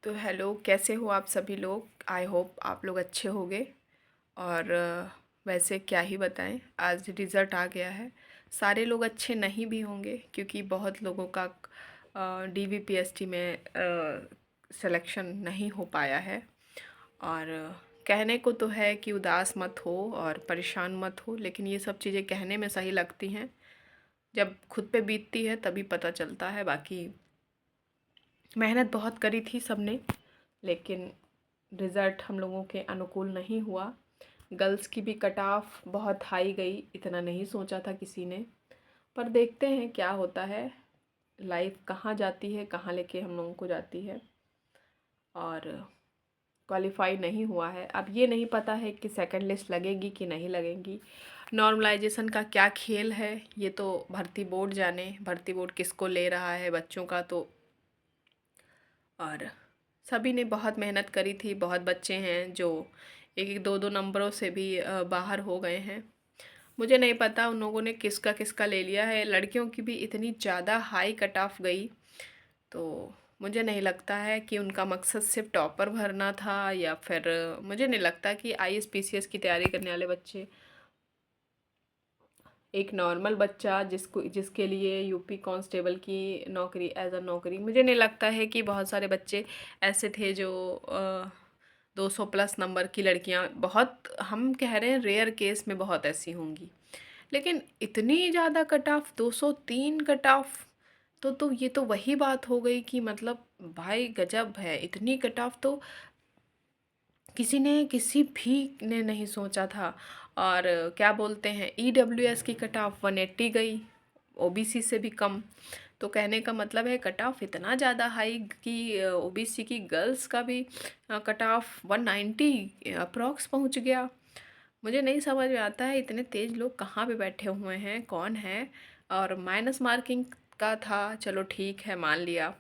तो हेलो, कैसे हो आप सभी लोग। आई होप आप लोग अच्छे होंगे। और वैसे क्या ही बताएं, आज रिज़ल्ट आ गया है। सारे लोग अच्छे नहीं भी होंगे क्योंकि बहुत लोगों का डीवीपीएसटी में सिलेक्शन नहीं हो पाया है। और कहने को तो है कि उदास मत हो और परेशान मत हो, लेकिन ये सब चीज़ें कहने में सही लगती हैं, जब खुद पे बीतती है तभी पता चलता है। बाकी मेहनत बहुत करी थी सबने, लेकिन रिज़ल्ट हम लोगों के अनुकूल नहीं हुआ। गर्ल्स की भी कट ऑफ बहुत हाई गई, इतना नहीं सोचा था किसी ने। पर देखते हैं क्या होता है, लाइफ कहाँ जाती है, कहाँ लेके हम लोगों को जाती है। और क्वालिफाई नहीं हुआ है। अब ये नहीं पता है कि सेकंड लिस्ट लगेगी कि नहीं लगेगी। नॉर्मलाइजेशन का क्या खेल है ये तो भर्ती बोर्ड जाने, भर्ती बोर्ड किसको ले रहा है बच्चों का तो। और सभी ने बहुत मेहनत करी थी। बहुत बच्चे हैं जो एक एक दो दो नंबरों से भी बाहर हो गए हैं। मुझे नहीं पता उन लोगों ने किसका किसका ले लिया है। लड़कियों की भी इतनी ज़्यादा हाई कट ऑफ गई, तो मुझे नहीं लगता है कि उनका मकसद सिर्फ टॉपर भरना था, या फिर मुझे नहीं लगता कि आईएएस पीसीएस की तैयारी करने वाले बच्चे, एक नॉर्मल बच्चा जिसके लिए यूपी कांस्टेबल की नौकरी एज अ नौकरी, मुझे नहीं लगता है कि बहुत सारे बच्चे ऐसे थे जो 200 प्लस नंबर की लड़कियां, बहुत हम कह रहे हैं रेयर केस में बहुत ऐसी होंगी। लेकिन इतनी ज़्यादा कट ऑफ 203 कट ऑफ, तो ये तो वही बात हो गई कि मतलब भाई गजब है। इतनी कट ऑफ तो किसी भी ने नहीं सोचा था। और क्या बोलते हैं, ईडब्ल्यूएस की कट ऑफ 180 गई, ओबीसी से भी कम। तो कहने का मतलब है कट ऑफ इतना ज़्यादा हाई कि ओबीसी की गर्ल्स का भी कट ऑफ 190 अप्रॉक्स पहुंच गया। मुझे नहीं समझ में आता है इतने तेज लोग कहाँ पे बैठे हुए हैं, कौन है। और माइनस मार्किंग का था, चलो ठीक है मान लिया।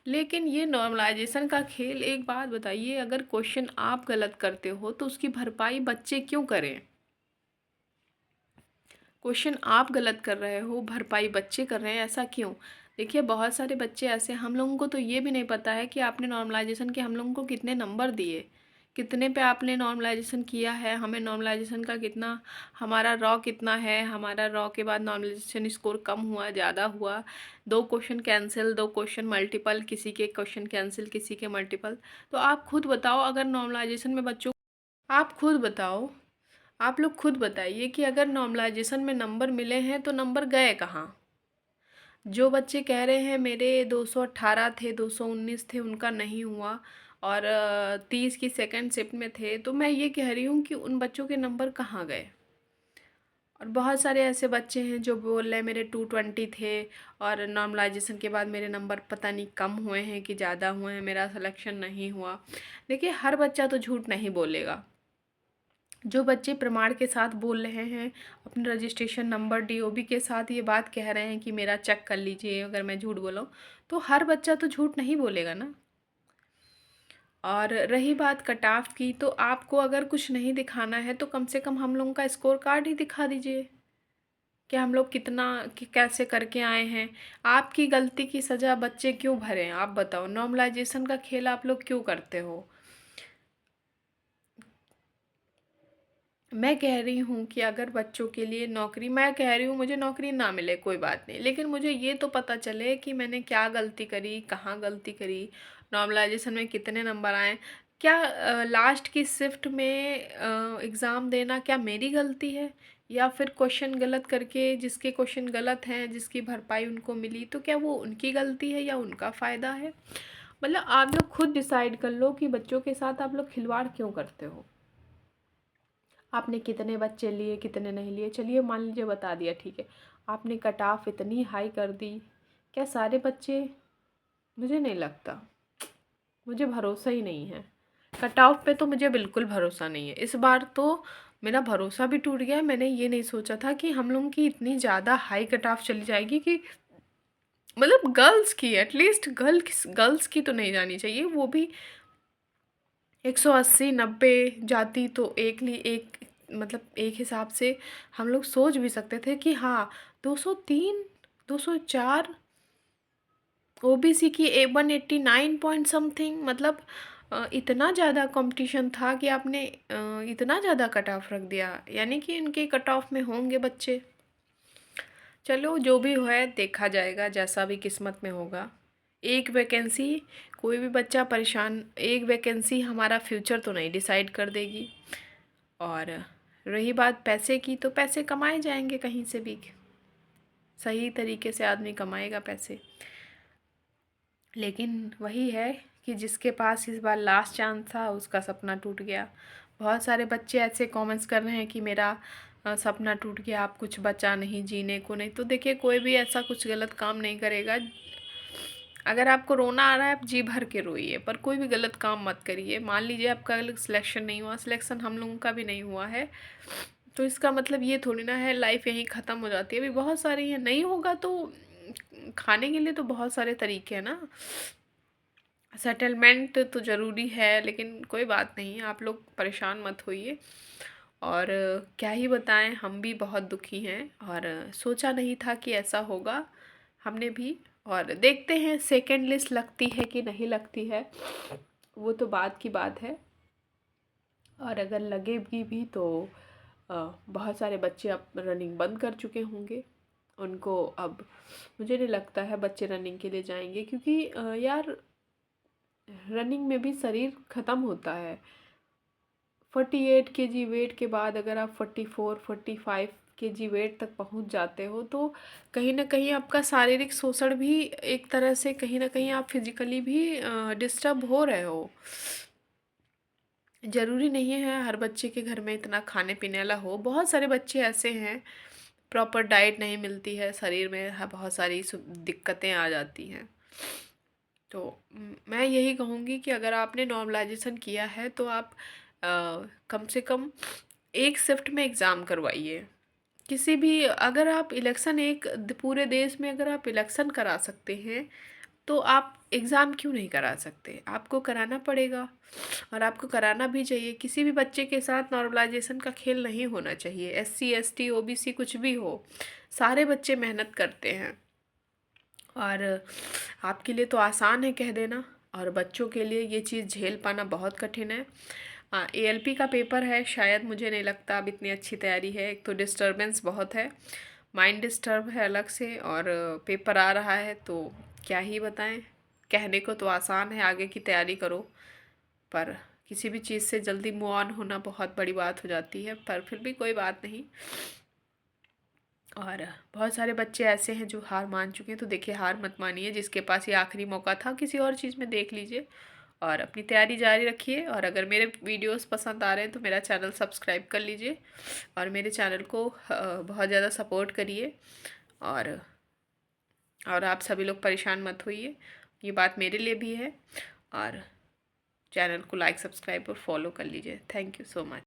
लेकिन ये नॉर्मलाइजेशन का खेल, एक बात बताइए, अगर क्वेश्चन आप गलत करते हो तो उसकी भरपाई बच्चे क्यों करें। क्वेश्चन आप गलत कर रहे हो, भरपाई बच्चे कर रहे हैं, ऐसा क्यों। देखिए बहुत सारे बच्चे ऐसे, हम लोगों को तो ये भी नहीं पता है कि आपने नॉर्मलाइजेशन के हम लोगों को कितने नंबर दिए, कितने पे आपने नॉर्मलाइजेशन किया है, हमें नॉर्मलाइजेशन का कितना, हमारा रॉ कितना है, हमारा रॉ के बाद नॉर्मलाइजेशन स्कोर कम हुआ ज़्यादा हुआ, दो क्वेश्चन कैंसिल, दो क्वेश्चन मल्टीपल, किसी के क्वेश्चन कैंसिल किसी के मल्टीपल। तो आप खुद बताओ, अगर नॉर्मलाइजेशन में बच्चों, आप खुद बताओ, आप लोग खुद बताइए कि अगर नॉर्मलाइजेशन में नंबर मिले हैं तो नंबर गए कहाँ। जो बच्चे कह रहे हैं मेरे 218 थे, 219 थे, उनका नहीं हुआ, और 30 की सेकंड शिफ्ट में थे, तो मैं ये कह रही हूँ कि उन बच्चों के नंबर कहाँ गए। और बहुत सारे ऐसे बच्चे हैं जो बोल रहे हैं मेरे 220 थे, और नॉर्मलाइजेशन के बाद मेरे नंबर पता नहीं कम हुए हैं कि ज़्यादा हुए हैं, मेरा सिलेक्शन नहीं हुआ। देखिए हर बच्चा तो झूठ नहीं बोलेगा। जो बच्चे प्रमाण के साथ बोल रहे हैं, अपने रजिस्ट्रेशन नंबर डीओबी के साथ ये बात कह रहे हैं कि मेरा चेक कर लीजिए अगर मैं झूठ बोला हूँ, तो हर बच्चा तो झूठ नहीं बोलेगा ना। और रही बात कट ऑफ की, तो आपको अगर कुछ नहीं दिखाना है तो कम से कम हम लोगों का स्कोर कार्ड ही दिखा दीजिए कि हम लोग कितना कि कैसे करके आए हैं। आपकी गलती की सज़ा बच्चे क्यों भरें, आप बताओ। नॉर्मलाइजेशन का खेल आप लोग क्यों करते हो। मैं कह रही हूँ कि अगर बच्चों के लिए नौकरी, मैं कह रही हूँ मुझे नौकरी ना मिले कोई बात नहीं, लेकिन मुझे ये तो पता चले कि मैंने क्या गलती करी, कहाँ गलती करी, नॉर्मलाइजेशन में कितने नंबर आए। क्या लास्ट की शिफ्ट में एग्ज़ाम देना क्या मेरी गलती है, या फिर क्वेश्चन गलत करके जिसके क्वेश्चन गलत हैं जिसकी भरपाई उनको मिली, तो क्या वो उनकी गलती है या उनका फ़ायदा है। मतलब आप लोग खुद डिसाइड कर लो कि बच्चों के साथ आप लोग खिलवाड़ क्यों करते हो। आपने कितने बच्चे लिए कितने नहीं लिए, चलिए मान लीजिए बता दिया ठीक है। आपने कट ऑफ इतनी हाई कर दी, क्या सारे बच्चे, मुझे नहीं लगता, मुझे भरोसा ही नहीं है। कट ऑफ पे तो मुझे बिल्कुल भरोसा नहीं है। इस बार तो मेरा भरोसा भी टूट गया। मैंने ये नहीं सोचा था कि हम लोगों की इतनी ज़्यादा हाई कट ऑफ चली जाएगी, कि मतलब गर्ल्स की, एटलीस्ट गर्ल्स की तो नहीं जानी चाहिए, वो भी 180 90 जाती तो एक मतलब एक हिसाब से हम लोग सोच भी सकते थे कि हाँ 203 204 ओबीसी की 189 पॉइंट समथिंग, मतलब इतना ज़्यादा कंपटीशन था कि आपने इतना ज़्यादा कट ऑफ रख दिया, यानी कि इनके कट ऑफ में होंगे बच्चे। चलो जो भी है देखा जाएगा, जैसा भी किस्मत में होगा। एक वैकेंसी, कोई भी बच्चा परेशान, एक वैकेंसी हमारा फ्यूचर तो नहीं डिसाइड कर देगी। और रही बात पैसे की, तो पैसे कमाए जाएंगे कहीं से भी, सही तरीके से आदमी कमाएगा पैसे। लेकिन वही है कि जिसके पास इस बार लास्ट चांस था उसका सपना टूट गया। बहुत सारे बच्चे ऐसे कमेंट्स कर रहे हैं कि मेरा सपना टूट गया, आप कुछ बचा नहीं जीने को नहीं। तो देखिए, कोई भी ऐसा कुछ गलत काम नहीं करेगा। अगर आपको रोना आ रहा है, आप जी भर के रोइए, पर कोई भी गलत काम मत करिए। मान लीजिए आपका सिलेक्शन नहीं हुआ, सिलेक्शन हम लोगों का भी नहीं हुआ है, तो इसका मतलब ये थोड़ी ना है लाइफ यहीं ख़त्म हो जाती है। अभी बहुत सारी है, नहीं होगा तो खाने के लिए तो बहुत सारे तरीके हैं ना। सेटलमेंट तो ज़रूरी है, लेकिन कोई बात नहीं, आप लोग परेशान मत होइए। और क्या ही बताएं, हम भी बहुत दुखी हैं और सोचा नहीं था कि ऐसा होगा, हमने भी। और देखते हैं सेकंड लिस्ट लगती है कि नहीं लगती है, वो तो बात की बात है। और अगर लगेगी भी तो बहुत सारे बच्चे अब रनिंग बंद कर चुके होंगे, उनको अब मुझे नहीं लगता है बच्चे रनिंग के लिए जाएंगे, क्योंकि यार रनिंग में भी शरीर ख़त्म होता है। 48 kg वेट के बाद अगर आप 44-45 kg वेट तक पहुंच जाते हो, तो कहीं ना कहीं आपका शारीरिक शोषण भी एक तरह से, कहीं ना कहीं आप फिजिकली भी डिस्टर्ब हो रहे हो। ज़रूरी नहीं है हर बच्चे के घर में इतना खाने पीने वाला हो। बहुत सारे बच्चे ऐसे हैं, प्रॉपर डाइट नहीं मिलती है, शरीर में बहुत सारी दिक्कतें आ जाती हैं। तो मैं यही कहूँगी कि अगर आपने नॉर्मलाइजेशन किया है तो आप कम से कम एक शिफ्ट में एग्ज़ाम करवाइए। किसी भी, अगर आप इलेक्शन एक पूरे देश में अगर आप इलेक्शन करा सकते हैं, तो आप एग्ज़ाम क्यों नहीं करा सकते? आपको कराना पड़ेगा और आपको कराना भी चाहिए। किसी भी बच्चे के साथ नॉर्मलाइजेशन का खेल नहीं होना चाहिए। SC ST OBC कुछ भी हो, सारे बच्चे मेहनत करते हैं। और आपके लिए तो आसान है कह देना, और बच्चों के लिए ये चीज़ झेल पाना बहुत कठिन है। ALP का पेपर है, शायद मुझे नहीं लगता अब इतनी अच्छी तैयारी है। एक तो डिस्टरबेंस बहुत है, माइंड डिस्टर्ब है अलग से, और पेपर आ रहा है तो क्या ही बताएं। कहने को तो आसान है आगे की तैयारी करो, पर किसी भी चीज़ से जल्दी मूव ऑन होना बहुत बड़ी बात हो जाती है। पर फिर भी कोई बात नहीं। और बहुत सारे बच्चे ऐसे हैं जो हार मान चुके हैं, तो देखिए हार मत मानिए। जिसके पास ये आखिरी मौका था, किसी और चीज़ में देख लीजिए और अपनी तैयारी जारी रखिए। और अगर मेरे वीडियोस पसंद आ रहे हैं तो मेरा चैनल सब्सक्राइब कर लीजिए और मेरे चैनल को बहुत ज़्यादा सपोर्ट करिए। और आप सभी लोग परेशान मत होइए, ये बात मेरे लिए भी है। और चैनल को लाइक, सब्सक्राइब और फॉलो कर लीजिए। Thank you so much.